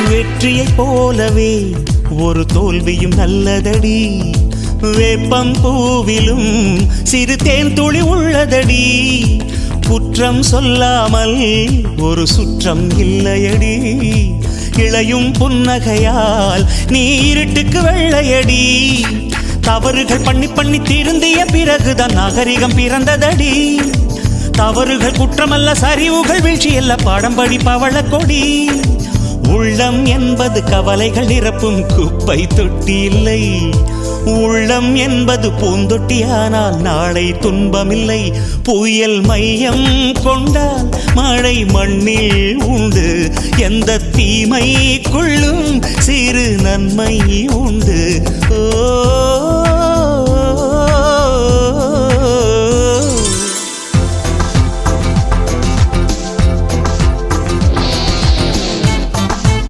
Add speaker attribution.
Speaker 1: வெற்றியைப் போலவே ஒரு தோல்வியும் நல்லதடி. வேப்பம் பூவிலும் சிறு தேன் துளி உள்ளதடி. குற்றம் சொல்லாமல் ஒரு சுற்றம் இல்லையடி. இளையும் புன்னகையால் நீ இருட்டுக்கு வெள்ளையடி. தவறுகள் பண்ணி பண்ணி திருந்திய பிறகுதான் நாகரிகம் பிறந்ததடி. தவறுகள் குற்றமல்ல, சரிவுகள் வீழ்ச்சியல்ல, பாடம் படி பவள கொடி. உள்ளம் என்பது கவலைகள் நிரப்பும் குப்பை தொட்டி இல்லை. உள்ளம் என்பது பூந்தொட்டியானால் நாளை துன்பமில்லை. புயல் மையம் கொண்டால் மழை மண்ணில் உண்டு. எந்த தீமைக்குள்ளும் சிறு நன்மை உண்டு. ஓ